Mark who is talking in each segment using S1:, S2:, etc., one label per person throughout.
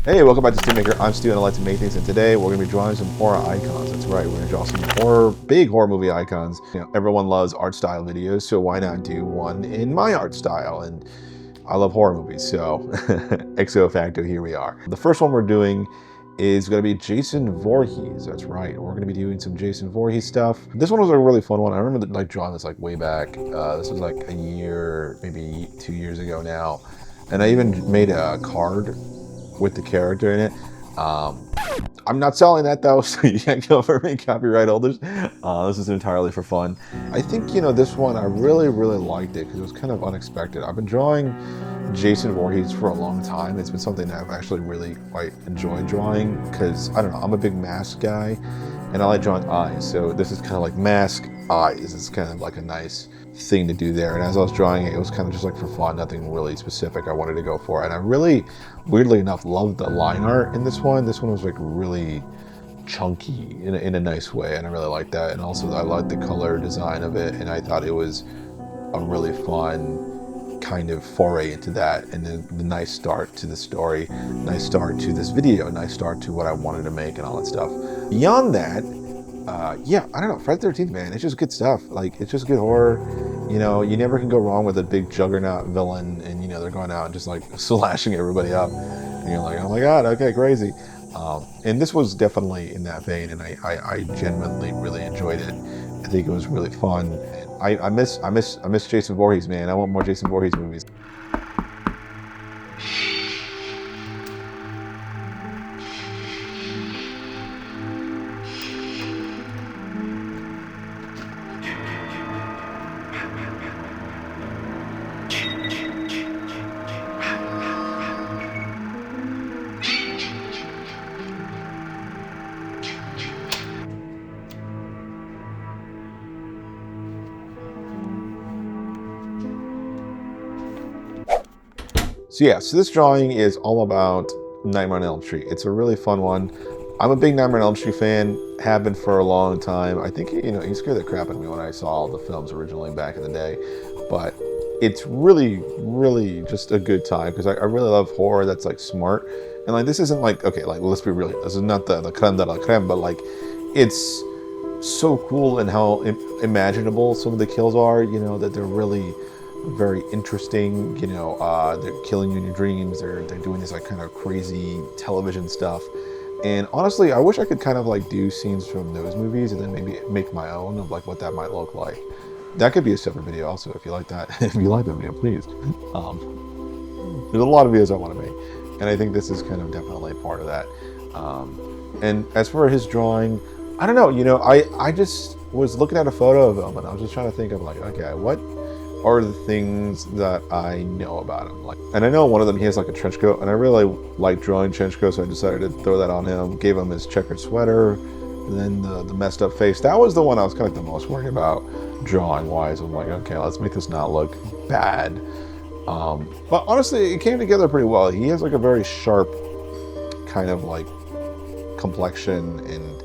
S1: Hey, welcome back to Steam Maker. I'm Stu and I like to make things, and today we're going to be drawing some horror icons. That's right, we're going to draw some big horror movie icons. You know, everyone loves art style videos, so why not do one in my art style? And I love horror movies, so XO facto, here we are. The first one we're doing is going to be Jason Voorhees. That's right, we're going to be doing some Jason Voorhees stuff. This one was a really fun one. I remember drawing this way back. This was like a year, maybe 2 years ago now. And I even made a card with the character in it. I'm not selling that though, so you can't go for me, copyright holders. This is entirely for fun. I think, this one, I really liked it because it was kind of unexpected. I've been drawing Jason Voorhees for a long time. It's been something that I've actually really quite enjoyed drawing because, I don't know, I'm a big mask guy and I like drawing eyes. So this is kind of like mask eyes. It's kind of like a nice thing to do there. And as I was drawing it, it was kind of just like for fun, nothing really specific I wanted to go for. And I really, weirdly enough, loved the line art in this one. This one was like really chunky in a nice way, and I really liked that. And also I liked the color design of it, and I thought it was a really fun kind of foray into that, and then the nice start to the story, nice start to this video, nice start to what I wanted to make and all that stuff. Beyond that, yeah, I don't know, Friday the 13th, man, it's just good stuff. Like, it's just good horror. You never can go wrong with a big juggernaut villain, and they're going out and just like slashing everybody up, and you're like, oh my god, okay, crazy. And this was definitely in that vein, and I genuinely really enjoyed it. I think it was really fun. I miss Jason Voorhees, man. I want more Jason Voorhees movies. So this drawing is all about Nightmare on Elm Street. It's a really fun one. I'm a big Nightmare on Elm Street fan, have been for a long time. I think, he scared the crap out of me when I saw the films originally back in the day. But it's really just a good time because I really love horror that's like smart. And like, this isn't like, okay, like, let's be real. This is not the creme de la creme, but like, it's so cool and how imaginable some of the kills are, that they're really very interesting. They're killing you in your dreams. They're doing this like kind of crazy television stuff. And honestly, I wish I could kind of like do scenes from those movies and then maybe make my own of like what that might look like. That could be a separate video also if you like that. If you like that video, please. There's a lot of videos I want to make, and I think this is kind of definitely part of that. And as for his drawing, I don't know. I just was looking at a photo of him and I was just trying to think of like, okay, what are the things that I know about him. And I know one of them, he has like a trench coat, and I really like drawing trench coats, so I decided to throw that on him. Gave him his checkered sweater, and then the messed up face. That was the one I was kind of the most worried about drawing wise. I'm like, okay, let's make this not look bad. But honestly, it came together pretty well. He has like a very sharp kind of like complexion and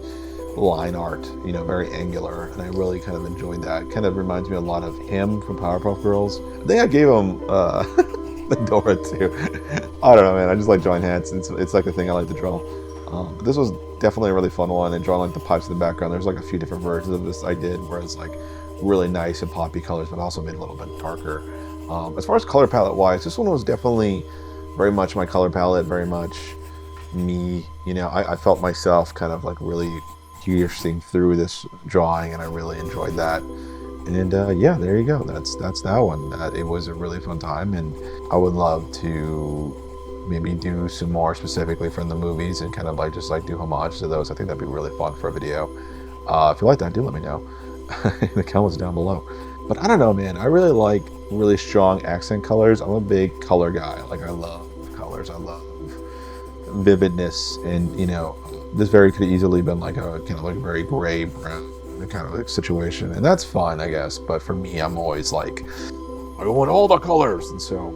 S1: line art, very angular, and I really kind of enjoyed that. Kind of reminds me a lot of him from Powerpuff Girls. I think I gave him the Dora too. I don't know, man. I just like drawing hats. It's like a thing I like to draw. But this was definitely a really fun one, and drawing like the pipes in the background. There's like a few different versions of this I did, where it's like really nice and poppy colors, but also made a little bit darker. As far as color palette wise, this one was definitely very much my color palette, very much me. I felt myself kind of like really piercing through this drawing, and I really enjoyed that. And yeah, there you go. That's that one. It was a really fun time, and I would love to maybe do some more specifically from the movies and kind of like just like do homage to those. I think that'd be really fun for a video. If you like that, do let me know in the comments down below. But I don't know, man. I really like really strong accent colors. I'm a big color guy. Like, I love colors. I love vividness, and this very could have easily been like a kind of like very gray brown kind of like situation, and that's fine, I guess. But for me, I'm always like, I want all the colors, and so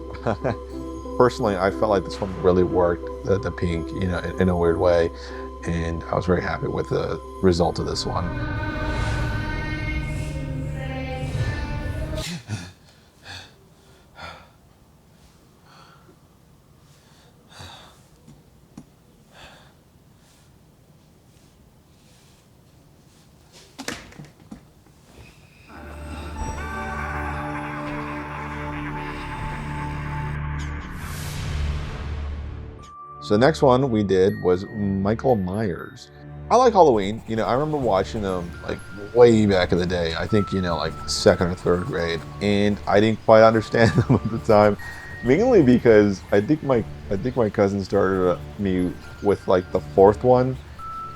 S1: personally, I felt like this one really worked, the pink, in a weird way, and I was very happy with the result of this one. So the next one we did was Michael Myers. I like Halloween. You know, I remember watching them like way back in the day. I think, you know, like second or third grade. And I didn't quite understand them at the time. Mainly because I think my cousin started me with like the fourth one.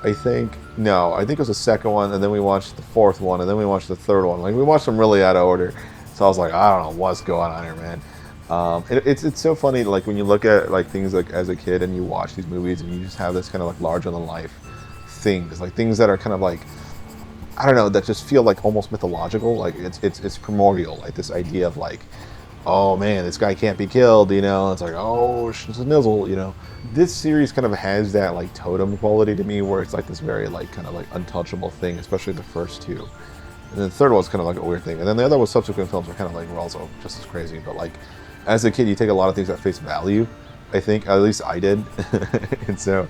S1: I think it was the second one, and then we watched the fourth one, and then we watched the third one. Like we watched them really out of order. So I was like, I don't know what's going on here, man. It's so funny, like when you look at like things like as a kid and you watch these movies and you just have this kind of like larger than life things, like things that are kind of like, I don't know, that just feel like almost mythological. Like it's primordial, like this idea of like, oh man, this guy can't be killed, you know. It's like, oh, it's a nizzle, you know. This series kind of has that like totem quality to me, where it's like this very like kind of like untouchable thing, especially the first two. And then the third one's kind of like a weird thing. And then the other was subsequent films are kind of like were also just as crazy. But like as a kid, you take a lot of things at face value. I think at least I did. And so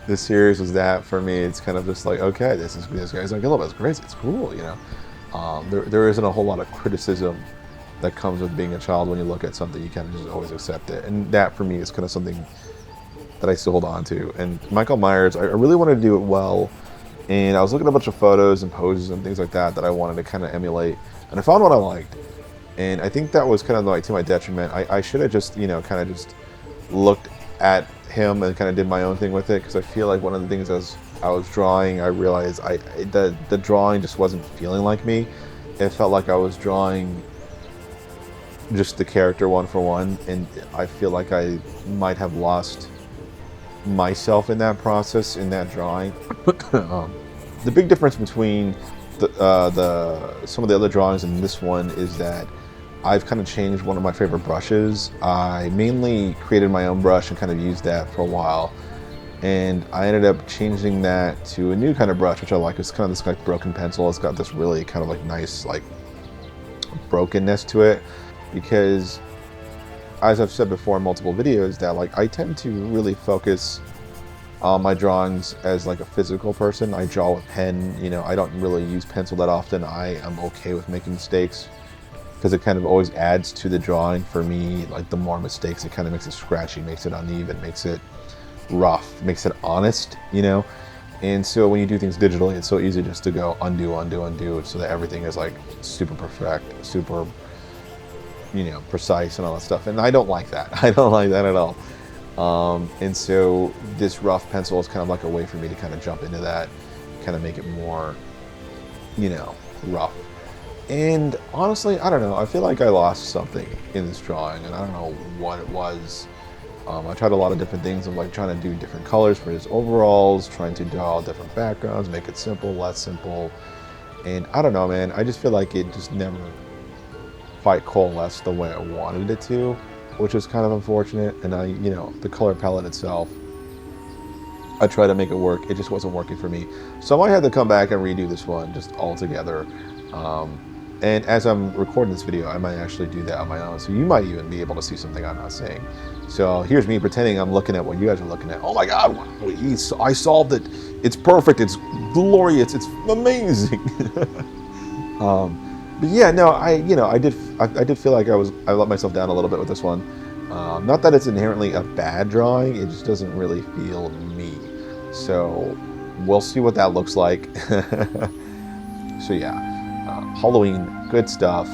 S1: this series was that for me. It's kind of just like, okay, this guy's like, oh, it's crazy, it's cool, you know. There isn't a whole lot of criticism that comes with being a child. When you look at something, you kind of just always accept it, and that for me is kind of something that I still hold on to. And Michael Myers, I really wanted to do it well, and I was looking at a bunch of photos and poses and things like that I wanted to kind of emulate, and I found what I liked. And I think that was kind of like to my detriment. I should have just, you know, kind of just looked at him and kind of did my own thing with it, because I feel like one of the things as I was drawing, I realized the drawing just wasn't feeling like me. It felt like I was drawing just the character one for one, and I feel like I might have lost myself in that process, in that drawing. The big difference between some of the other drawings and this one is that I've kind of changed one of my favorite brushes. I mainly created my own brush and kind of used that for a while, and I ended up changing that to a new kind of brush, which I like. It's kind of this like broken pencil. It's got this really kind of like nice like brokenness to it, because as I've said before in multiple videos, that like I tend to really focus on my drawings as like a physical person. I draw with pen, you know, I don't really use pencil that often. I am okay with making mistakes, because it kind of always adds to the drawing for me. Like the more mistakes, it kind of makes it scratchy, makes it uneven, makes it rough, makes it honest, you know. And so when you do things digitally, it's so easy just to go undo, undo, undo, so that everything is like super perfect, super, you know, precise and all that stuff. And I don't like that. I don't like that at all. And so this rough pencil is kind of like a way for me to kind of jump into that, kind of make it more, you know, rough. And honestly, I don't know, I feel like I lost something in this drawing, and I don't know what it was. I tried a lot of different things. I'm like trying to do different colors for his overalls, trying to draw different backgrounds, make it simple, less simple. And I don't know, man, I just feel like it just never quite coalesced the way I wanted it to, which is kind of unfortunate. And you know, the color palette itself, I tried to make it work. It just wasn't working for me. So I might have to come back and redo this one just all together. And as I'm recording this video, I might actually do that on my own. So you might even be able to see something I'm not seeing. So here's me pretending I'm looking at what you guys are looking at. Oh my God, I solved it. It's perfect. It's glorious. It's amazing. But yeah, no, I did feel like I let myself down a little bit with this one. Not that it's inherently a bad drawing. It just doesn't really feel me. So we'll see what that looks like. So yeah. Halloween, good stuff.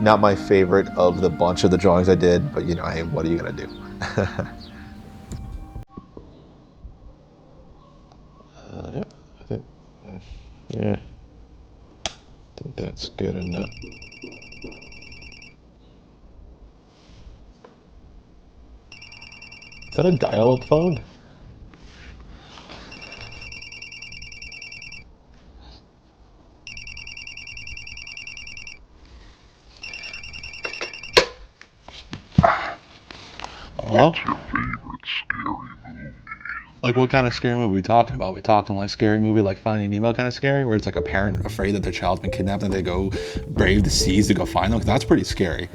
S1: Not my favorite of the bunch of the drawings I did, but you know, hey, what are you gonna do? Yeah, I think that's good enough. Is that a dial-up phone? What's your favorite scary movie? Like, what kind of scary movie are we talking about? We talking like scary movie like Finding Nemo kind of scary, where it's like a parent afraid that their child's been kidnapped and they go brave the seas to go find them? 'Cause that's pretty scary.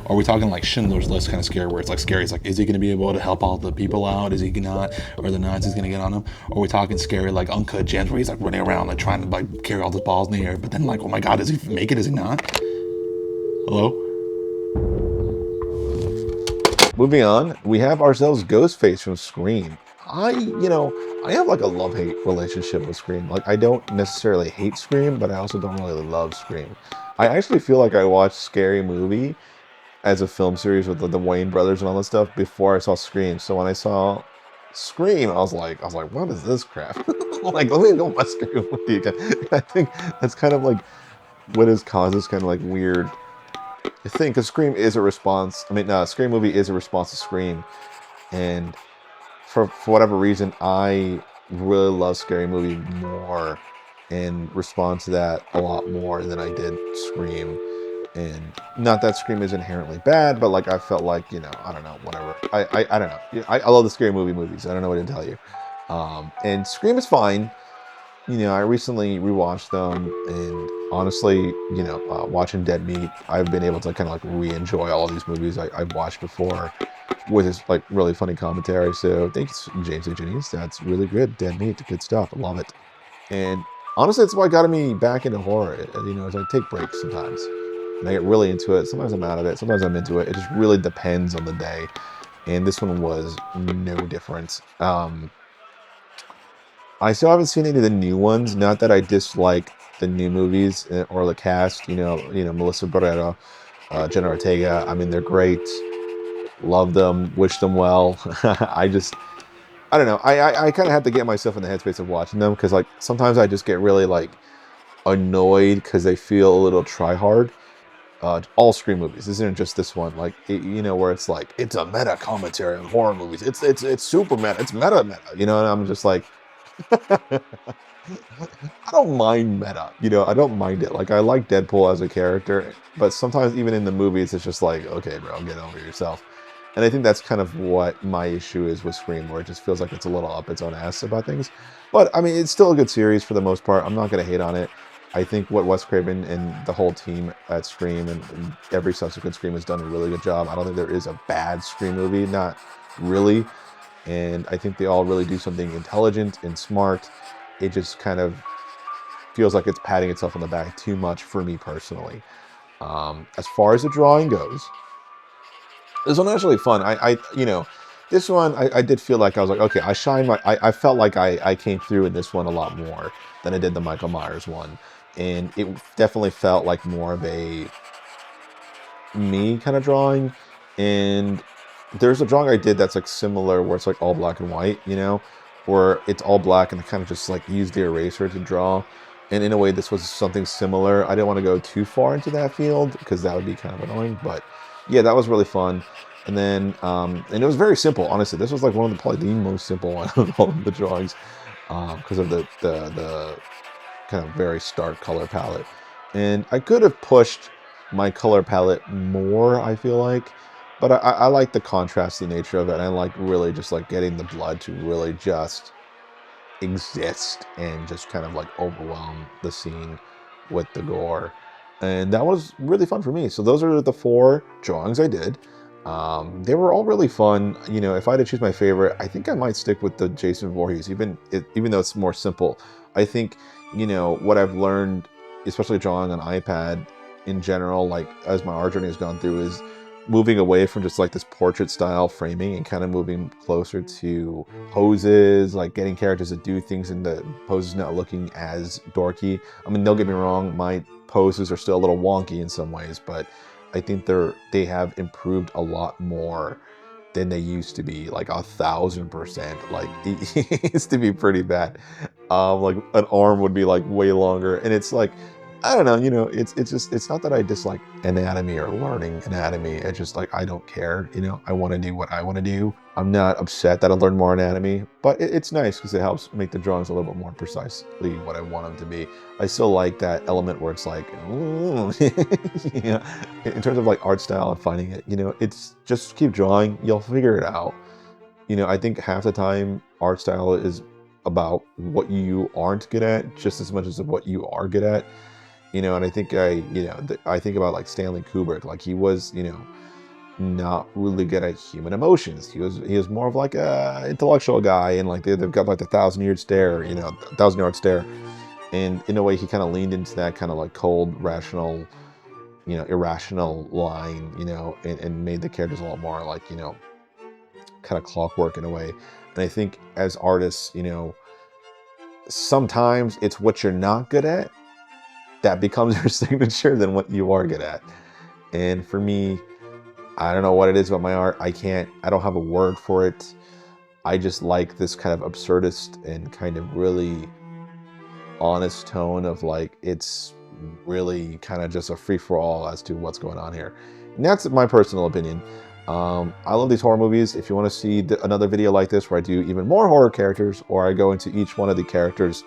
S1: Or are we talking like Schindler's List kind of scary, where it's like scary? It's like, is he going to be able to help all the people out? Is he not? Or the Nazis going to get on him? Or are we talking scary like Uncut Gems, where he's like running around like trying to like carry all those balls in the air, but then like, oh my God, does he make it? Is he not? Hello? Moving on, we have ourselves Ghostface from Scream. I have like a love-hate relationship with Scream. Like, I don't necessarily hate Scream, but I also don't really love Scream. I actually feel like I watched Scary Movie as a film series with the Wayne brothers and all that stuff before I saw Scream. So when I saw Scream, I was like, what is this crap? Like, let me go watch Scary Movie again. I think that's kind of like what has caused this kind of like weird thing, because Scream is a response. I mean, Scary Movie is a response to Scream, and for whatever reason, I really love Scary Movie more and respond to that a lot more than I did Scream. And not that Scream is inherently bad, but like I felt like, I don't know, whatever. I don't know. Yeah, I love the Scary Movie movies. I don't know what to tell you. And Scream is fine. I recently rewatched them, and honestly, watching Dead Meat, I've been able to kind of like re-enjoy all these movies I've watched before with his like really funny commentary. So thanks, James A. Jennings. That's really good. Dead Meat, good stuff. I love it. And honestly, it's what got me back into horror. As I take breaks sometimes, and I get really into it. Sometimes I'm out of it. Sometimes I'm into it. It just really depends on the day. And this one was no different. I still haven't seen any of the new ones. Not that I dislike the new movies or the cast. Melissa Barrera, Jenna Ortega. I mean, they're great. Love them. Wish them well. I don't know. I kind of have to get myself in the headspace of watching them, because like sometimes I just get really like annoyed because they feel a little try hard. All Scream movies. This isn't just this one. Like where it's like it's a meta commentary on horror movies. It's super meta. It's meta. And I'm just like, I don't mind meta. I don't mind it. Like, I like Deadpool as a character, but sometimes even in the movies, it's just like, okay, bro, get over yourself. And I think that's kind of what my issue is with Scream, where it just feels like it's a little up its own ass about things. But I mean, it's still a good series for the most part. I'm not going to hate on it. I think what Wes Craven and the whole team at Scream and every subsequent Scream has done a really good job. I don't think there is a bad Scream movie, not really. And I think they all really do something intelligent and smart. It just kind of feels like it's patting itself on the back too much for me personally. As far as the drawing goes, this one was actually fun. This one I did feel like I was like, okay, I felt like I came through in this one a lot more than I did the Michael Myers one, and it definitely felt like more of a me kind of drawing. And there's a drawing I did that's like similar, where it's like all black and white, where it's all black and I kind of just like use the eraser to draw. And in a way, this was something similar. I didn't want to go too far into that field because that would be kind of annoying. But yeah, that was really fun. And then, and it was very simple, honestly. This was like one of probably the most simple one of all of the drawings, because of the kind of very stark color palette. And I could have pushed my color palette more, I feel like. But I like the contrasty nature of it. And I like really just like getting the blood to really just exist and just kind of like overwhelm the scene with the gore. And that was really fun for me. So those are the 4 drawings I did. They were all really fun. If I had to choose my favorite, I think I might stick with the Jason Voorhees, even though it's more simple. I think, what I've learned, especially drawing on iPad in general, like as my art journey has gone through, is moving away from just like this portrait style framing and kind of moving closer to poses, like getting characters to do things in the poses not looking as dorky. I mean, don't get me wrong, my poses are still a little wonky in some ways, but I think they have improved a lot more than they used to be, like 1,000%. Like it used to be pretty bad. Like an arm would be like way longer, and it's like, I don't know, it's not that I dislike anatomy or learning anatomy. It's just like, I don't care, I want to do what I want to do. I'm not upset that I learned more anatomy, but it's nice because it helps make the drawings a little bit more precisely what I want them to be. I still like that element where it's like, in terms of like art style and finding it, it's just keep drawing, you'll figure it out. I think half the time art style is about what you aren't good at just as much as what you are good at. And I think I think about like Stanley Kubrick, like he was, not really good at human emotions. He was more of like a intellectual guy, and like they've got like the 1,000-yard stare, 1,000-yard stare. And in a way, he kind of leaned into that kind of like cold, rational, irrational line, and made the characters a lot more like, kind of clockwork in a way. And I think as artists, you know, sometimes it's what you're not good at that becomes your signature than what you are good at. And for me, I don't know what it is about my art. I don't have a word for it. I just like this kind of absurdist and kind of really honest tone of like, it's really kind of just a free-for-all as to what's going on here. And that's my personal opinion. I love these horror movies. If you want to see another video like this where I do even more horror characters, or I go into each one of the characters'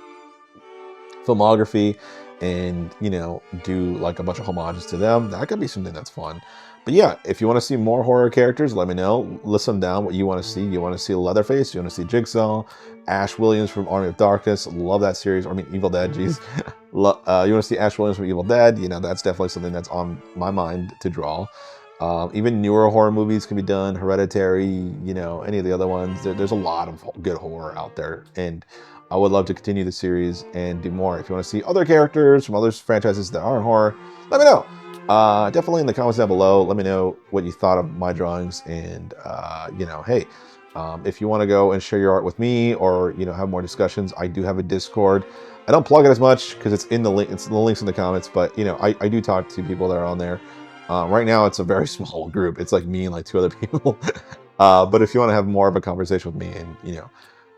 S1: filmography and, you know, do like a bunch of homages to them, that could be something that's fun. But yeah, if you want to see more horror characters, let me know. List them down what you want to see. You want to see Leatherface, you want to see Jigsaw, Ash Williams from Army of Darkness, love that series. I mean, Evil Dead, geez. You want to see Ash Williams from Evil Dead, you know, that's definitely something that's on my mind to draw. Even newer horror movies can be done, Hereditary, you know, any of the other ones. There's a lot of good horror out there, and I would love to continue the series and do more. If you want to see other characters from other franchises that aren't horror, let me know. Definitely in the comments down below, let me know what you thought of my drawings, and you know, hey, if you want to go and share your art with me, or, you know, have more discussions, I do have a Discord. I don't plug it as much because it's in the link. It's the links in the comments, but you know, I do talk to people that are on there. Right now, it's a very small group. It's like me and like 2 other people. But if you want to have more of a conversation with me and, you know,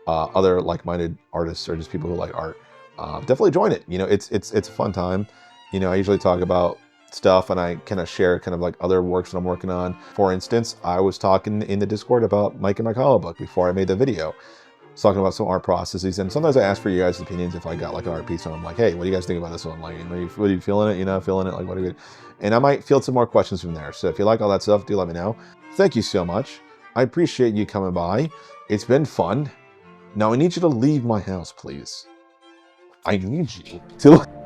S1: other like-minded artists or just people who like art, definitely join it. You know, it's a fun time. You know, I usually talk about stuff and I kind of share kind of like other works that I'm working on. For instance, I was talking in the Discord about Mike and my comic book before I made the video. I was talking about some art processes, and sometimes I ask for you guys' opinions if I got like an art piece and I'm like, hey, what do you guys think about this one? Like, what are you feeling it? You're not feeling it? Like, what are you? And I might field some more questions from there. So if you like all that stuff, do let me know. Thank you so much. I appreciate you coming by. It's been fun. Now I need you to leave my house, please. I need you to